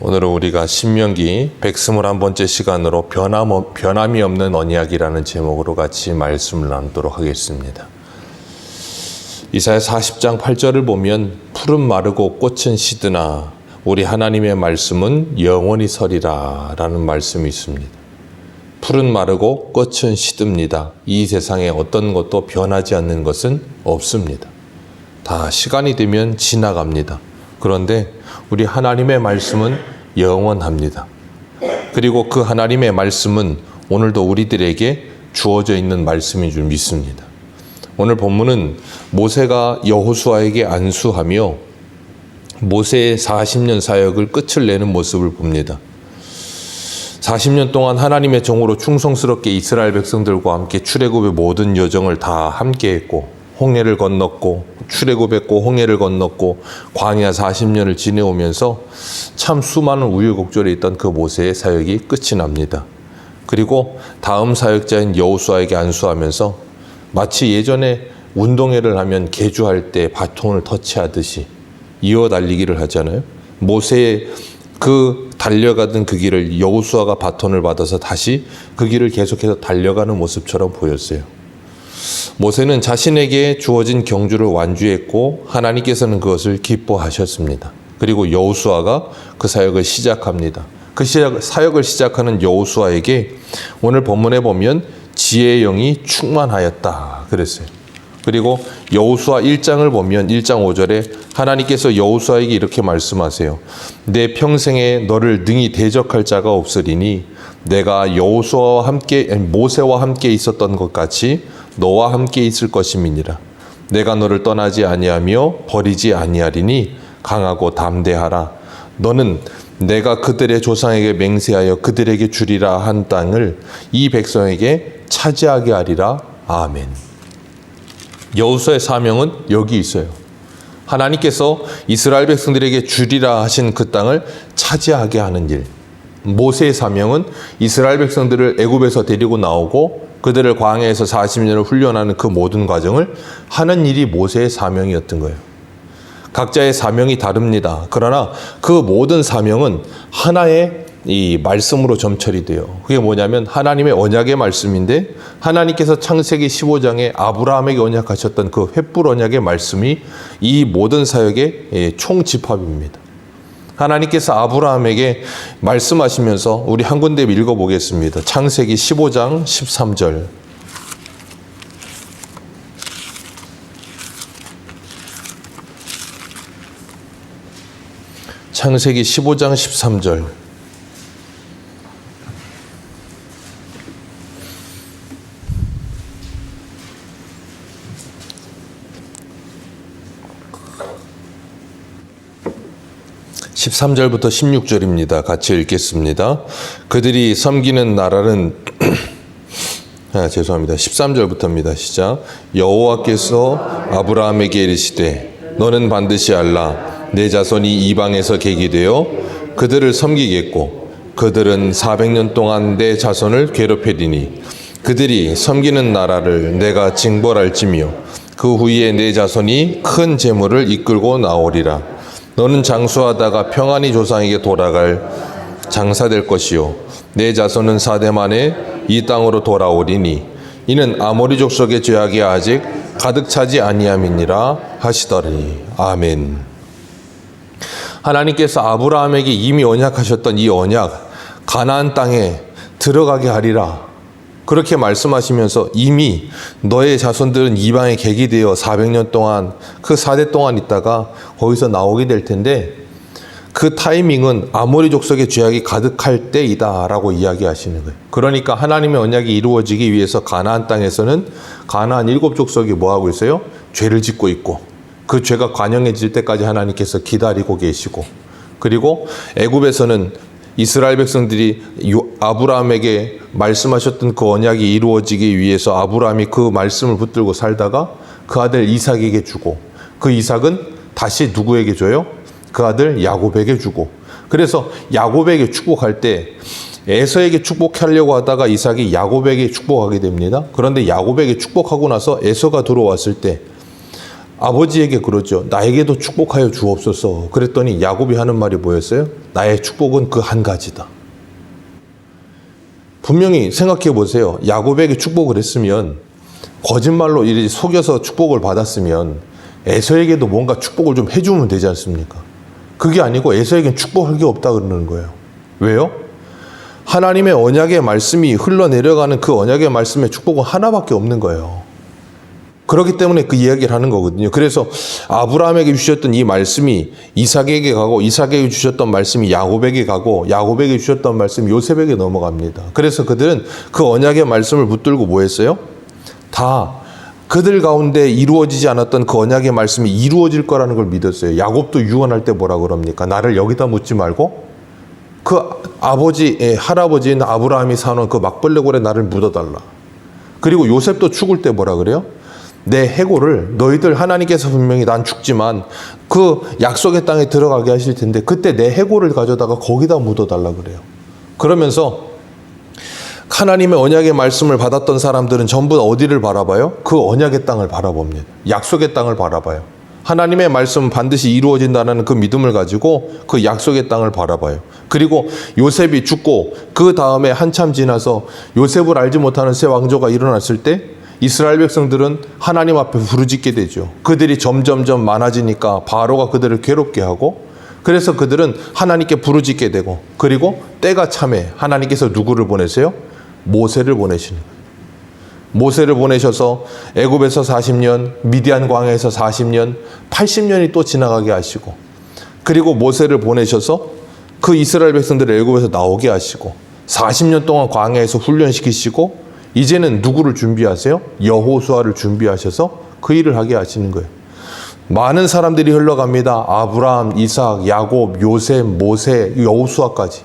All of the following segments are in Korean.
오늘은 우리가 신명기 121번째 시간으로 변함이 없는 언약이라는 제목으로 같이 말씀을 나누도록 하겠습니다. 이사야 40장 8절을 보면 푸른 마르고 꽃은 시드나 우리 하나님의 말씀은 영원히 서리라 라는 말씀이 있습니다. 푸른 마르고 꽃은 시듭니다. 이 세상에 어떤 것도 변하지 않는 것은 없습니다. 다 시간이 되면 지나갑니다. 그런데 우리 하나님의 말씀은 영원합니다. 그리고 그 하나님의 말씀은 오늘도 우리들에게 주어져 있는 말씀인 줄 믿습니다. 오늘 본문은 모세가 여호수아에게 안수하며 모세의 40년 사역을 끝을 내는 모습을 봅니다. 40년 동안 하나님의 종으로 충성스럽게 이스라엘 백성들과 함께 출애굽의 모든 여정을 다 함께 했고 홍해를 건넜고 출애굽했고 홍해를 건넜고 광야 40년을 지내오면서 참 수많은 우여곡절이 있던 그 모세의 사역이 끝이 납니다. 그리고 다음 사역자인 여호수아에게 안수하면서 마치 예전에 운동회를 하면 계주할 때 바통을 터치하듯이 이어 달리기를 하잖아요. 모세의 그 달려가던 그 길을 여호수아가 바톤을 받아서 다시 그 길을 계속해서 달려가는 모습처럼 보였어요. 모세는 자신에게 주어진 경주를 완주했고 하나님께서는 그것을 기뻐하셨습니다. 그리고 여호수아가 그 사역을 시작합니다. 그 사역을 시작하는 여호수아에게 오늘 본문에 보면 지혜의 영이 충만하였다 그랬어요. 그리고 여호수아 1장을 보면 1장 5절에 하나님께서 여호수아에게 이렇게 말씀하세요. 내 평생에 너를 능히 대적할 자가 없으리니 내가 여호수아와 함께 모세와 함께 있었던 것 같이 너와 함께 있을 것임이니라. 내가 너를 떠나지 아니하며 버리지 아니하리니 강하고 담대하라. 너는 내가 그들의 조상에게 맹세하여 그들에게 주리라 한 땅을 이 백성에게 차지하게 하리라. 아멘. 여호수아의 사명은 여기 있어요. 하나님께서 이스라엘 백성들에게 주리라 하신 그 땅을 차지하게 하는 일. 모세의 사명은 이스라엘 백성들을 애굽에서 데리고 나오고 그들을 광야에서 40년을 훈련하는 그 모든 과정을 하는 일이 모세의 사명이었던 거예요. 각자의 사명이 다릅니다. 그러나 그 모든 사명은 하나의 이 말씀으로 점철이 돼요. 그게 뭐냐면 하나님의 언약의 말씀인데 하나님께서 창세기 15장에 아브라함에게 언약하셨던 그 횃불 언약의 말씀이 이 모든 사역의 총집합입니다. 하나님께서 아브라함에게 말씀하시면서 우리 한 군데 읽어보겠습니다. 창세기 15장 13절. 창세기 15장 13절. (13절부터) (16절입니다) 같이 읽겠습니다. 그들이 섬기는 나라는 죄송합니다. 13절부터입니다. 시작. 여호와께서 아브라함에게 이르시되 너는 반드시 알라. 내 자손이 이방에서 객이 되어 그들을 섬기겠고 그들은 400년 동안 내 자손을 괴롭히리니 그들이 섬기는 나라를 내가 징벌할지며 그 후에 내 자손이 큰 재물을 이끌고 나오리라. 너는 장수하다가 평안히 조상에게 돌아갈 장사될 것이요 내 자손은 4대 만에 이 땅으로 돌아오리니 이는 아모리 족속의 죄악이 아직 가득 차지 아니함이니라 하시더니 아멘. 하나님께서 아브라함에게 이미 언약하셨던 이 언약 가나안 땅에 들어가게 하리라 그렇게 말씀하시면서 이미 너의 자손들은 이방에 객이 되어 400년 동안 그 4대 동안 있다가 거기서 나오게 될 텐데 그 타이밍은 아모리 족속의 죄악이 가득할 때이다 라고 이야기하시는 거예요. 그러니까 하나님의 언약이 이루어지기 위해서 가나안 땅에서는 가나안 7족속이 뭐하고 있어요? 죄를 짓고 있고 그 죄가 관영해질 때까지 하나님께서 기다리고 계시고 그리고 애굽에서는 이스라엘 백성들이 아브라함에게 말씀하셨던 그 언약이 이루어지기 위해서 아브라함이 그 말씀을 붙들고 살다가 그 아들 이삭에게 주고 그 이삭은 다시 누구에게 줘요? 그 아들 야곱에게 주고 그래서 야곱에게 축복할 때 에서에게 축복하려고 하다가 이삭이 야곱에게 축복하게 됩니다. 그런데 야곱에게 축복하고 나서 에서가 들어왔을 때 아버지에게 그러죠. 나에게도 축복하여 주옵소서. 그랬더니 야곱이 하는 말이 뭐였어요? 나의 축복은 그 한 가지다. 분명히 생각해 보세요. 야곱에게 축복을 했으면, 거짓말로 이렇게 속여서 축복을 받았으면 에서에게도 뭔가 축복을 좀 해주면 되지 않습니까? 그게 아니고 에서에게는 축복할 게 없다 그러는 거예요. 왜요? 하나님의 언약의 말씀이 흘러내려가는 그 언약의 말씀의 축복은 하나밖에 없는 거예요. 그렇기 때문에 그 이야기를 하는 거거든요. 그래서 아브라함에게 주셨던 이 말씀이 이삭에게 가고, 이삭에게 주셨던 말씀이 야곱에게 가고, 야곱에게 주셨던 말씀이 요셉에게 넘어갑니다. 그래서 그들은 그 언약의 말씀을 붙들고 뭐 했어요? 다 그들 가운데 이루어지지 않았던 그 언약의 말씀이 이루어질 거라는 걸 믿었어요. 야곱도 유언할 때 뭐라 그럽니까? 나를 여기다 묻지 말고 그 할아버지인 아브라함이 사놓은 그 막벌레골에 나를 묻어달라. 그리고 요셉도 죽을 때 뭐라 그래요? 내 해골을 너희들, 하나님께서 분명히 난 죽지만 그 약속의 땅에 들어가게 하실 텐데 그때 내 해골을 가져다가 거기다 묻어달라 그래요. 그러면서 하나님의 언약의 말씀을 받았던 사람들은 전부 다 어디를 바라봐요? 그 언약의 땅을 바라봅니다. 약속의 땅을 바라봐요. 하나님의 말씀은 반드시 이루어진다는 그 믿음을 가지고 그 약속의 땅을 바라봐요. 그리고 요셉이 죽고 그 다음에 한참 지나서 요셉을 알지 못하는 새 왕조가 일어났을 때 이스라엘 백성들은 하나님 앞에 부르짖게 되죠. 그들이 점점점 많아지니까 바로가 그들을 괴롭게 하고, 그래서 그들은 하나님께 부르짖게 되고, 그리고 때가 참에 하나님께서 누구를 보내세요? 모세를 보내시는 거예요. 모세를 보내셔서 애굽에서 40년, 미디안 광야에서 40년, 80년이 또 지나가게 하시고, 그리고 모세를 보내셔서 그 이스라엘 백성들을 애굽에서 나오게 하시고 40년 동안 광야에서 훈련시키시고, 이제는 누구를 준비하세요? 여호수아를 준비하셔서 그 일을 하게 하시는 거예요. 많은 사람들이 흘러갑니다. 아브라함, 이삭, 야곱, 요셉, 모세, 여호수아까지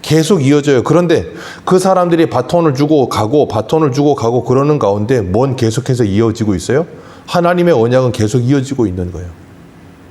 계속 이어져요. 그런데 그 사람들이 바톤을 주고 가고 그러는 가운데 뭔 계속해서 이어지고 있어요? 하나님의 언약은 계속 이어지고 있는 거예요.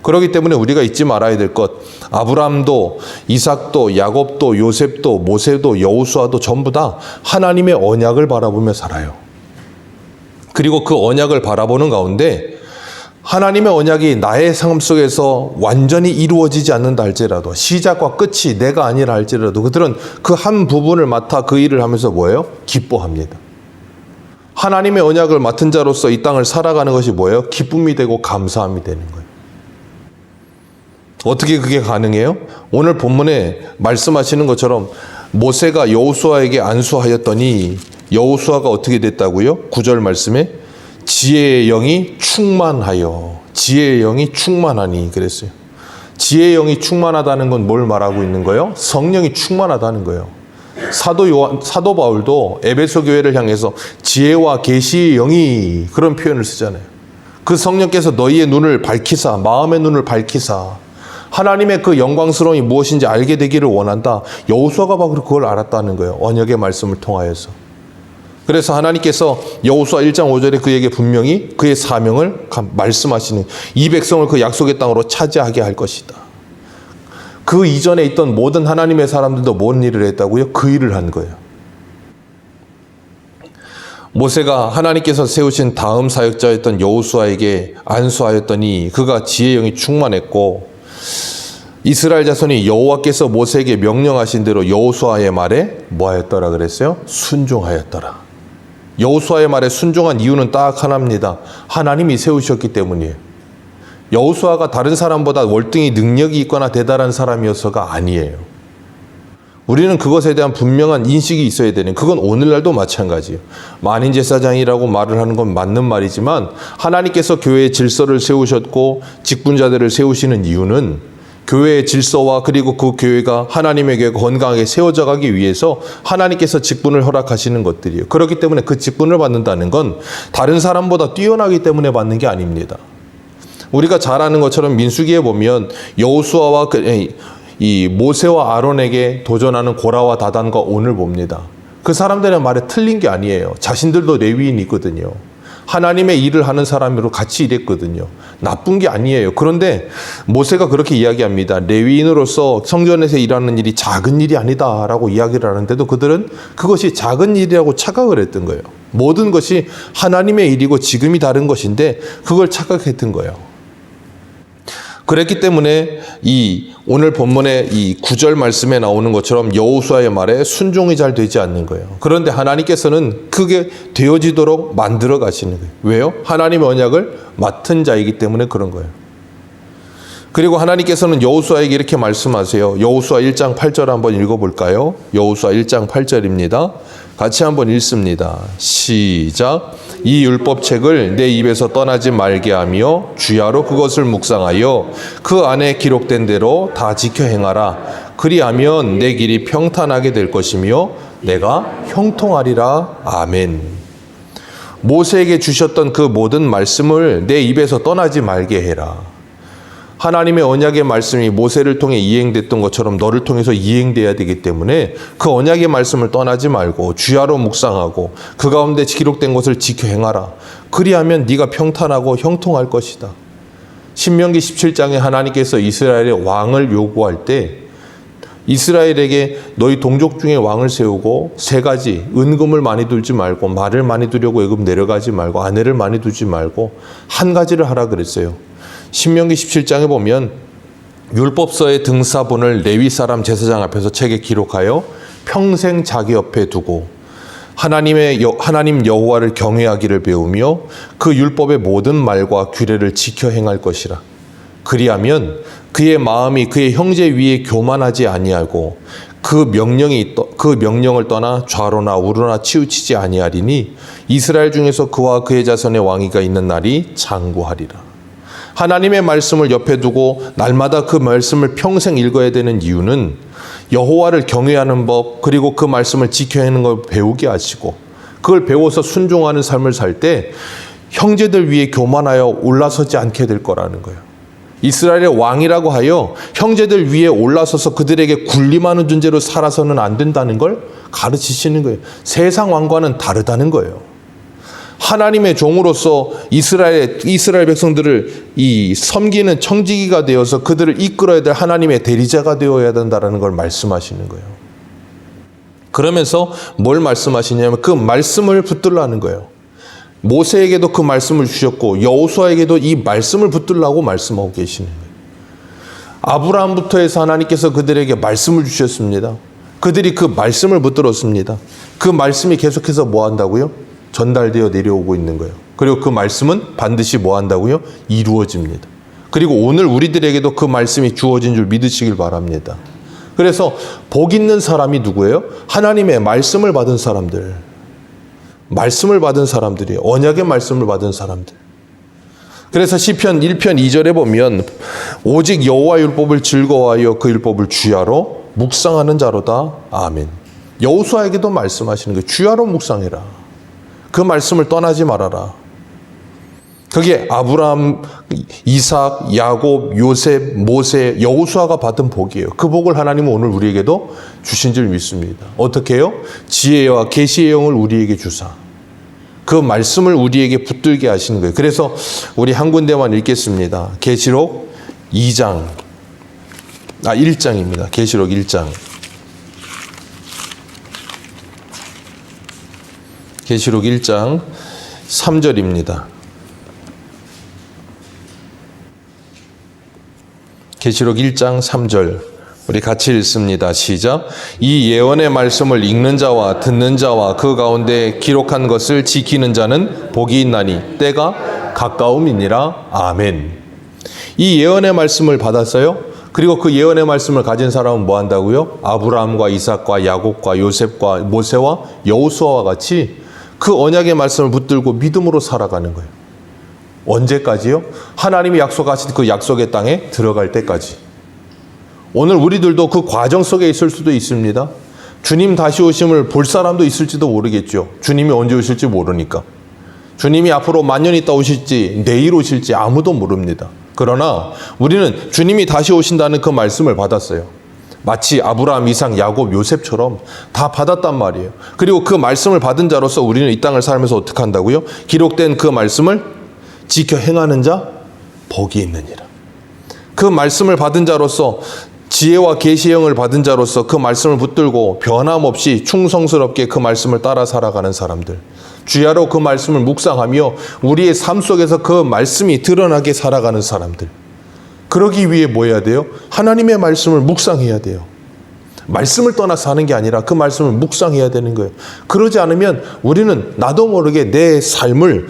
그렇기 때문에 우리가 잊지 말아야 될 것, 아브라함도 이삭도 야곱도 요셉도 모세도 여호수아도 전부 다 하나님의 언약을 바라보며 살아요. 그리고 그 언약을 바라보는 가운데 하나님의 언약이 나의 삶 속에서 완전히 이루어지지 않는다 할지라도, 시작과 끝이 내가 아니라 할지라도 그들은 그 한 부분을 맡아 그 일을 하면서 뭐예요? 기뻐합니다. 하나님의 언약을 맡은 자로서 이 땅을 살아가는 것이 뭐예요? 기쁨이 되고 감사함이 되는 거예요. 어떻게 그게 가능해요? 오늘 본문에 말씀하시는 것처럼 모세가 여호수아에게 안수하였더니 여호수아가 어떻게 됐다고요? 9절 말씀에 지혜의 영이 충만하여, 지혜의 영이 충만하니 그랬어요. 지혜의 영이 충만하다는 건 뭘 말하고 있는 거예요? 성령이 충만하다는 거예요. 사도 바울도 에베소 교회를 향해서 지혜와 계시의 영이, 그런 표현을 쓰잖아요. 그 성령께서 너희의 눈을 밝히사, 마음의 눈을 밝히사 하나님의 그 영광스러움이 무엇인지 알게 되기를 원한다. 여호수아가 바로 그걸 알았다는 거예요. 언약의 말씀을 통하여서. 그래서 하나님께서 여호수아 1장 5절에 그에게 분명히 그의 사명을 말씀하시는, 이 백성을 그 약속의 땅으로 차지하게 할 것이다. 그 이전에 있던 모든 하나님의 사람들도 뭔 일을 했다고요? 그 일을 한 거예요. 모세가 하나님께서 세우신 다음 사역자였던 여호수아에게 안수하였더니 그가 지혜의 영이 충만했고, 이스라엘 자손이 여호와께서 모세에게 명령하신 대로 여호수아의 말에 뭐하였더라 그랬어요? 순종하였더라. 여호수아의 말에 순종한 이유는 딱 하나입니다. 하나님이 세우셨기 때문이에요. 여호수아가 다른 사람보다 월등히 능력이 있거나 대단한 사람이어서가 아니에요. 우리는 그것에 대한 분명한 인식이 있어야 되는, 그건 오늘날도 마찬가지예요. 만인제사장이라고 말을 하는 건 맞는 말이지만 하나님께서 교회의 질서를 세우셨고 직분자들을 세우시는 이유는 교회의 질서와 그리고 그 교회가 하나님의 교회가 건강하게 세워져 가기 위해서 하나님께서 직분을 허락하시는 것들이에요. 그렇기 때문에 그 직분을 받는다는 건 다른 사람보다 뛰어나기 때문에 받는 게 아닙니다. 우리가 잘 아는 것처럼 민수기에 보면 여호수아와 이 모세와 아론에게 도전하는 고라와 다단과 온을 봅니다. 그 사람들의 말에 틀린 게 아니에요. 자신들도 레위인이거든요. 하나님의 일을 하는 사람으로 같이 일했거든요. 나쁜 게 아니에요. 그런데 모세가 그렇게 이야기합니다. 레위인으로서 성전에서 일하는 일이 작은 일이 아니다라고 이야기를 하는데도 그들은 그것이 작은 일이라고 착각을 했던 거예요. 모든 것이 하나님의 일이고 지금이 다른 것인데 그걸 착각했던 거예요. 그랬기 때문에 이 오늘 본문의 이 9절 말씀에 나오는 것처럼 여호수아의 말에 순종이 잘 되지 않는 거예요. 그런데 하나님께서는 그게 되어지도록 만들어 가시는 거예요. 왜요? 하나님의 언약을 맡은 자이기 때문에 그런 거예요. 그리고 하나님께서는 여호수아에게 이렇게 말씀하세요. 여호수아 1장 8절 한번 읽어볼까요? 여호수아 1장 8절입니다. 같이 한번 읽습니다. 시작. 이 율법책을 내 입에서 떠나지 말게 하며 주야로 그것을 묵상하여 그 안에 기록된 대로 다 지켜 행하라. 그리하면 내 길이 평탄하게 될 것이며 내가 형통하리라. 아멘. 모세에게 주셨던 그 모든 말씀을 내 입에서 떠나지 말게 해라. 하나님의 언약의 말씀이 모세를 통해 이행됐던 것처럼 너를 통해서 이행돼야 되기 때문에 그 언약의 말씀을 떠나지 말고 주야로 묵상하고 그 가운데 기록된 것을 지켜 행하라. 그리하면 네가 평탄하고 형통할 것이다. 신명기 17장에 하나님께서 이스라엘의 왕을 요구할 때 이스라엘에게 너희 동족 중에 왕을 세우고 세 가지, 은금을 많이 두지 말고 말을 많이 두려고 애굽 내려가지 말고 아내를 많이 두지 말고 한 가지를 하라 그랬어요. 신명기 17장에 보면 율법서의 등사본을 레위 사람 제사장 앞에서 책에 기록하여 평생 자기 옆에 두고 하나님 여호와를 경외하기를 배우며 그 율법의 모든 말과 규례를 지켜 행할 것이라. 그리하면 그의 마음이 그의 형제 위에 교만하지 아니하고 그 명령을 떠나 좌로나 우로나 치우치지 아니하리니 이스라엘 중에서 그와 그의 자손의 왕위가 있는 날이 장구하리라. 하나님의 말씀을 옆에 두고 날마다 그 말씀을 평생 읽어야 되는 이유는 여호와를 경외하는 법 그리고 그 말씀을 지켜내는 걸 배우게 하시고 그걸 배워서 순종하는 삶을 살 때 형제들 위에 교만하여 올라서지 않게 될 거라는 거예요. 이스라엘의 왕이라고 하여 형제들 위에 올라서서 그들에게 군림하는 존재로 살아서는 안 된다는 걸 가르치시는 거예요. 세상 왕과는 다르다는 거예요. 하나님의 종으로서 이스라엘 백성들을 섬기는 청지기가 되어서 그들을 이끌어야 될 하나님의 대리자가 되어야 된다는 걸 말씀하시는 거예요. 그러면서 뭘 말씀하시냐면 그 말씀을 붙들라는 거예요. 모세에게도 그 말씀을 주셨고 여호수아에게도 이 말씀을 붙들라고 말씀하고 계시는 거예요. 아브라함부터 해서 하나님께서 그들에게 말씀을 주셨습니다. 그들이 그 말씀을 붙들었습니다. 그 말씀이 계속해서 뭐 한다고요? 전달되어 내려오고 있는 거예요. 그리고 그 말씀은 반드시 뭐 한다고요? 이루어집니다. 그리고 오늘 우리들에게도 그 말씀이 주어진 줄 믿으시길 바랍니다. 그래서 복 있는 사람이 누구예요? 하나님의 말씀을 받은 사람들. 말씀을 받은 사람들이에요. 언약의 말씀을 받은 사람들. 그래서 시편 1편 2절에 보면 오직 여호와 율법을 즐거워하여 그 율법을 주야로 묵상하는 자로다. 아멘. 여호수아에게도 말씀하시는 거예요. 주야로 묵상해라. 그 말씀을 떠나지 말아라. 그게 아브라함, 이삭, 야곱, 요셉, 모세, 여호수아가 받은 복이에요. 그 복을 하나님은 오늘 우리에게도 주신 줄 믿습니다. 어떻게 해요? 지혜와 계시의 영을 우리에게 주사 그 말씀을 우리에게 붙들게 하시는 거예요. 그래서 우리 한 군데만 읽겠습니다. 계시록 1장입니다. 계시록 1장. 계시록 1장 3절입니다. 계시록 1장 3절 우리 같이 읽습니다. 시작. 이 예언의 말씀을 읽는 자와 듣는 자와 그 가운데 기록한 것을 지키는 자는 복이 있나니 때가 가까움이니라. 아멘. 이 예언의 말씀을 받았어요. 그리고 그 예언의 말씀을 가진 사람은 뭐 한다고요? 아브라함과 이삭과 야곱과 요셉과 모세와 여호수아와 같이 그 언약의 말씀을 붙들고 믿음으로 살아가는 거예요. 언제까지요? 하나님이 약속하신 그 약속의 땅에 들어갈 때까지. 오늘 우리들도 그 과정 속에 있을 수도 있습니다. 주님 다시 오심을 볼 사람도 있을지도 모르겠죠. 주님이 언제 오실지 모르니까. 주님이 앞으로 만년 있다 오실지 내일 오실지 아무도 모릅니다. 그러나 우리는 주님이 다시 오신다는 그 말씀을 받았어요. 마치 아브라함, 이삭, 야곱, 요셉처럼 다 받았단 말이에요. 그리고 그 말씀을 받은 자로서 우리는 이 땅을 살면서 어떻게 한다고요? 기록된 그 말씀을 지켜 행하는 자 복이 있느니라. 그 말씀을 받은 자로서 지혜와 계시의 영을 받은 자로서 그 말씀을 붙들고 변함없이 충성스럽게 그 말씀을 따라 살아가는 사람들. 주야로 그 말씀을 묵상하며 우리의 삶 속에서 그 말씀이 드러나게 살아가는 사람들. 그러기 위해 뭐 해야 돼요? 하나님의 말씀을 묵상해야 돼요. 말씀을 떠나서 하는 게 아니라 그 말씀을 묵상해야 되는 거예요. 그러지 않으면 우리는 나도 모르게 내 삶을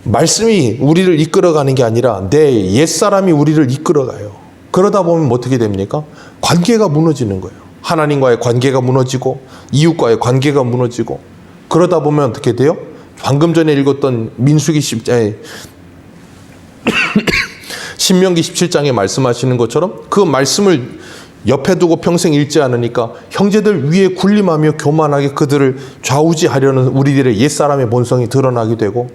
말씀이 우리를 이끌어가는 게 아니라 내 옛사람이 우리를 이끌어가요. 그러다 보면 어떻게 됩니까? 관계가 무너지는 거예요. 하나님과의 관계가 무너지고 이웃과의 관계가 무너지고 그러다 보면 어떻게 돼요? 방금 전에 읽었던 민수기 10장에 신명기 17장에 말씀하시는 것처럼 그 말씀을 옆에 두고 평생 읽지 않으니까 형제들 위에 군림하며 교만하게 그들을 좌우지하려는 우리들의 옛사람의 본성이 드러나게 되고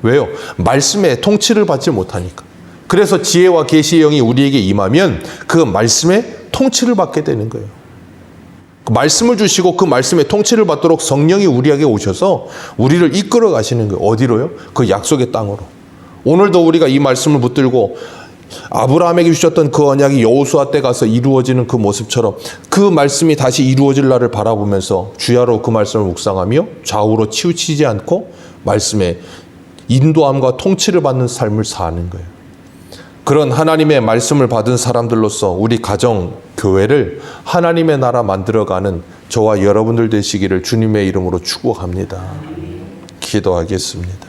왜요? 말씀의 통치를 받지 못하니까. 그래서 지혜와 계시의 영이 우리에게 임하면 그 말씀의 통치를 받게 되는 거예요. 그 말씀을 주시고 그 말씀의 통치를 받도록 성령이 우리에게 오셔서 우리를 이끌어 가시는 거예요. 어디로요? 그 약속의 땅으로. 오늘도 우리가 이 말씀을 붙들고 아브라함에게 주셨던 그 언약이 여호수아 때 가서 이루어지는 그 모습처럼 그 말씀이 다시 이루어질 날을 바라보면서 주야로 그 말씀을 묵상하며 좌우로 치우치지 않고 말씀의 인도함과 통치를 받는 삶을 사는 거예요. 그런 하나님의 말씀을 받은 사람들로서 우리 가정, 교회를 하나님의 나라 만들어가는 저와 여러분들 되시기를 주님의 이름으로 축복합니다. 기도하겠습니다.